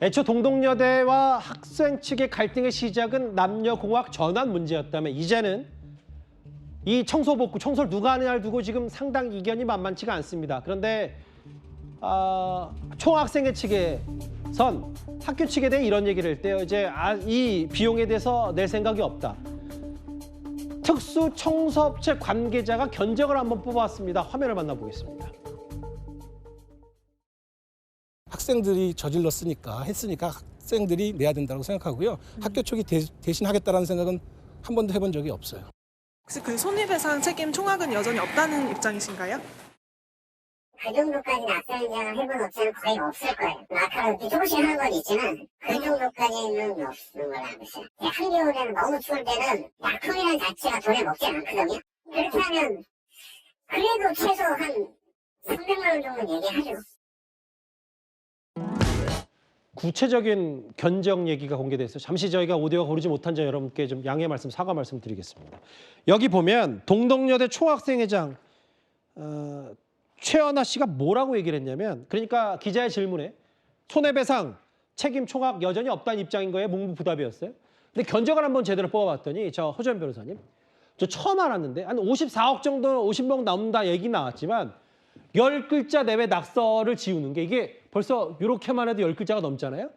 애초 동덕여대와 학생 측의 갈등의 시작은 남녀공학 전환 문제였다면 이제는 이 청소복구, 청소를 누가 하느냐를 두고 지금 상당히 이견이 만만치가 않습니다. 그런데 총학생회 측에선 학교 측에 대해 이런 얘기를 했대요. 이제 이 비용에 대해서 낼 생각이 없다. 특수 청소업체 관계자가 견적을 한번 뽑아왔습니다. 화면을 만나보겠습니다. 학생들이 했으니까 학생들이 내야 된다고 생각하고요. 학교 측이 대신 하겠다라는 생각은 한 번도 해본 적이 없어요. 혹시 그 손해배상 책임 총액은 여전히 없다는 입장이신가요? 그 정도까지는 악성행장을 해본 업체는 거의 없을 거예요. 아까 조금씩 하는 건 있지만 그 정도까지는 없는 걸로 알고 있어요. 한겨울에는 너무 추울 때는 약품이라는 자체가 돈에 먹지 않거든요. 그렇게 하면 그래도 최소 한 300만 원 정도는 얘기하죠. 구체적인 견적 얘기가 공개돼서 잠시 저희가 오디오가 고르지 못한 점 여러분께 좀 양해 말씀, 사과 말씀 드리겠습니다. 여기 보면 동덕여대 총학생회장 최연아 씨가 뭐라고 얘기를 했냐면, 그러니까 기자의 질문에 손해배상 책임 총각 여전히 없다는 입장인 거예요. 묵묵부답이었어요. 근데 견적을 한번 제대로 뽑아봤더니 저 허주연 변호사님, 저 처음 알았는데 한 54억 정도 50억 나온다 얘기 나왔지만 10글자 내외 낙서를 지우는 게 이게 벌써 이렇게만 해도 10글자가 넘잖아요.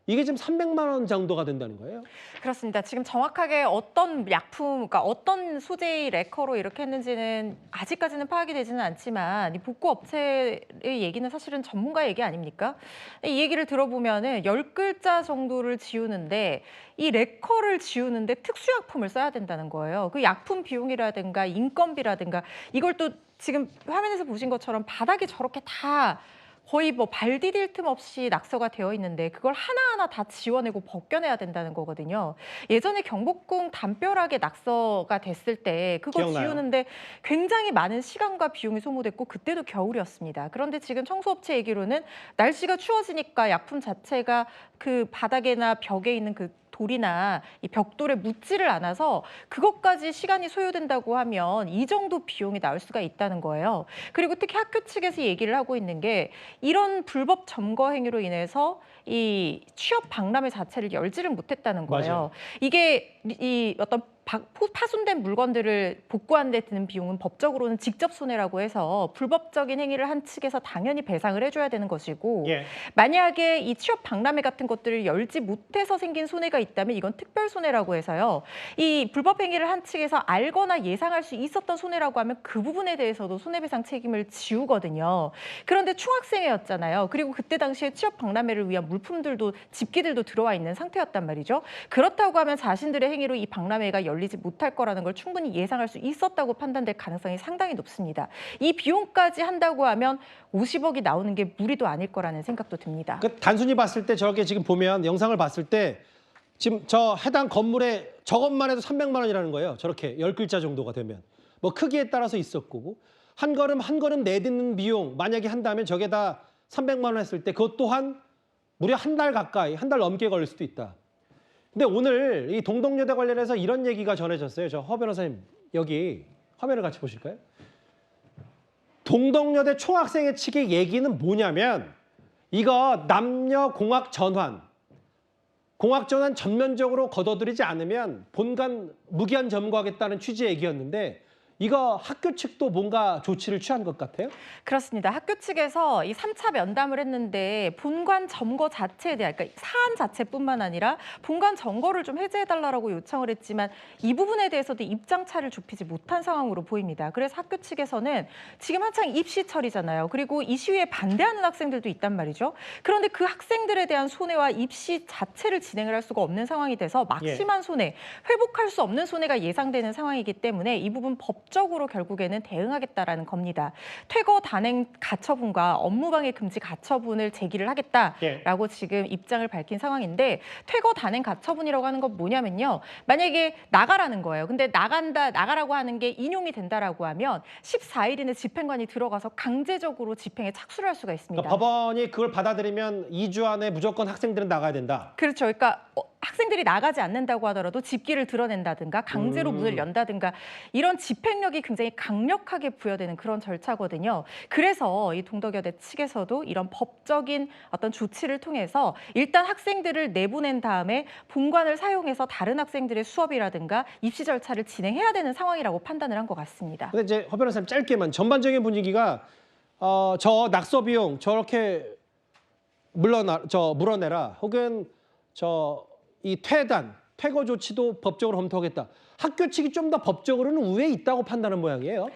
이게 지금 300만 원 정도가 된다는 거예요. 그렇습니다. 지금 정확하게 어떤 약품, 그러니까 어떤 소재의 레커로 이렇게 했는지는 아직까지는 파악이 되지는 않지만 이 복구 업체의 얘기는 사실은 전문가 얘기 아닙니까? 이 얘기를 들어보면은 10글자 정도를 지우는데 이 레커를 지우는데 특수약품을 써야 된다는 거예요. 그 약품 비용이라든가 인건비라든가 이걸 또 지금 화면에서 보신 것처럼 바닥에 저렇게 다 거의 뭐 발 디딜 틈 없이 낙서가 되어 있는데 그걸 하나하나 다 지워내고 벗겨내야 된다는 거거든요. 예전에 경복궁 담벼락에 낙서가 됐을 때 그거 기억나요. 지우는데 굉장히 많은 시간과 비용이 소모됐고 그때도 겨울이었습니다. 그런데 지금 청소업체 얘기로는 날씨가 추워지니까 약품 자체가 그 바닥에나 벽에 있는 그 돌이나 이 벽돌에 묻지를 않아서 그것까지 시간이 소요된다고 하면 이 정도 비용이 나올 수가 있다는 거예요. 그리고 특히 학교 측에서 얘기를 하고 있는 게 이런 불법 점거 행위로 인해서 이 취업 박람회 자체를 열지를 못했다는 거예요. 맞아요. 이게 이 어떤 파손된 물건들을 복구하는 데 드는 비용은 법적으로는 직접 손해라고 해서 불법적인 행위를 한 측에서 당연히 배상을 해줘야 되는 것이고 예. 만약에 이 취업 박람회 같은 것들을 열지 못해서 생긴 손해가 있다면 이건 특별 손해라고 해서요. 이 불법 행위를 한 측에서 알거나 예상할 수 있었던 손해라고 하면 그 부분에 대해서도 손해배상 책임을 지우거든요. 그런데 총학생회였잖아요. 그리고 그때 당시에 취업 박람회를 위한 물품들도 집기들도 들어와 있는 상태였단 말이죠. 그렇다고 하면 자신들의 행위로 이 박람회가 열리지 못할 거라는 걸 충분히 예상할 수 있었다고 판단될 가능성이 상당히 높습니다. 이 비용까지 한다고 하면 50억이 나오는 게 무리도 아닐 거라는 생각도 듭니다. 그 단순히 봤을 때 저렇게 지금 보면 영상을 봤을 때 지금 저 해당 건물에 저것만 해도 300만 원이라는 거예요. 저렇게 10글자 정도가 되면. 뭐 크기에 따라서 있었고 한 걸음 한 걸음 내딛는 비용 만약에 한다면 저게 다 300만 원 했을 때 그것 또한 무려 한 달 가까이, 한 달 넘게 걸릴 수도 있다. 근데 오늘 이 동덕여대 관련해서 이런 얘기가 전해졌어요. 저 허 변호사님 여기 화면을 같이 보실까요? 동덕여대 총학생회 측의 얘기는 뭐냐면 이거 남녀 공학 전환, 공학 전환 전면적으로 걷어들이지 않으면 본관 무기한 점거하겠다는 취지의 얘기였는데 이거 학교 측도 뭔가 조치를 취한 것 같아요? 그렇습니다. 학교 측에서 이 3차 면담을 했는데 본관 점거 자체에 대한, 그러니까 사안 자체뿐만 아니라 본관 점거를 좀 해제해달라고 요청을 했지만 이 부분에 대해서도 입장차를 좁히지 못한 상황으로 보입니다. 그래서 학교 측에서는 지금 한창 입시철이잖아요. 그리고 이 시위에 반대하는 학생들도 있단 말이죠. 그런데 그 학생들에 대한 손해와 입시 자체를 진행을 할 수가 없는 상황이 돼서 막심한 손해, 회복할 수 없는 손해가 예상되는 상황이기 때문에 이 부분 법적으로 결국에는 대응하겠다라는 겁니다. 퇴거 단행 가처분과 업무방해 금지 가처분을 제기를 하겠다라고 지금 입장을 밝힌 상황인데 퇴거 단행 가처분이라고 하는 건 뭐냐면요. 만약에 나가라는 거예요. 근데 나가라고 하는 게 인용이 된다라고 하면 14일 이내 집행관이 들어가서 강제적으로 집행에 착수를 할 수가 있습니다. 그러니까 법원이 그걸 받아들이면 2주 안에 무조건 학생들은 나가야 된다. 그렇죠. 그러니까 학생들이 나가지 않는다고 하더라도 집기를 드러낸다든가 강제로 문을 연다든가 이런 집행력이 굉장히 강력하게 부여되는 그런 절차거든요. 그래서 이 동덕여대 측에서도 이런 법적인 어떤 조치를 통해서 일단 학생들을 내보낸 다음에 본관을 사용해서 다른 학생들의 수업이라든가 입시 절차를 진행해야 되는 상황이라고 판단을 한 것 같습니다. 근데 이제 허 변호사님 짧게만 전반적인 분위기가 저 낙서 비용 저렇게 물어내라 혹은 이 퇴거 조치도 법적으로 검토하겠다. 학교 측이 좀 더 법적으로는 우위에 있다고 판단하는 모양이에요.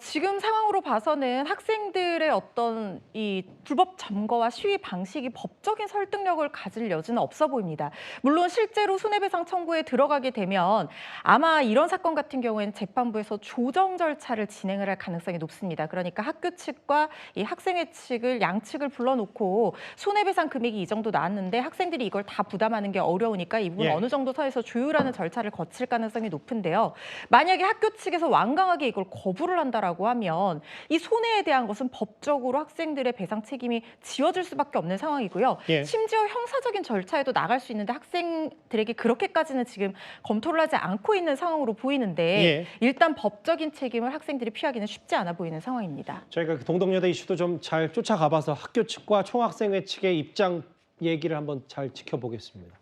지금 상황으로 봐서는 학생들의 어떤 이 불법 점거와 시위 방식이 법적인 설득력을 가질 여지는 없어 보입니다. 물론 실제로 손해배상 청구에 들어가게 되면 아마 이런 사건 같은 경우에는 재판부에서 조정 절차를 진행을 할 가능성이 높습니다. 그러니까 학교 측과 이 학생회 측을 양측을 불러놓고 손해배상 금액이 이 정도 나왔는데 학생들이 이걸 다 부담하는 게 어려우니까 이 부분 예. 어느 정도 선에서 조율하는 절차를 거칠 가능성이 높은데요. 만약에 학교 측에서 완강하게 이걸 거부를 한다라고 하면 이 손해에 대한 것은 법적으로 학생들의 배상 책임이 지워질 수밖에 없는 상황이고요. 예. 심지어 형사적인 절차에도 나갈 수 있는데 학생들에게 그렇게까지는 지금 검토를 하지 않고 있는 상황으로 보이는데 예. 일단 법적인 책임을 학생들이 피하기는 쉽지 않아 보이는 상황입니다. 저희가 그 동덕여대 이슈도 좀 잘 쫓아가봐서 학교 측과 총학생회 측의 입장 얘기를 한번 잘 지켜보겠습니다.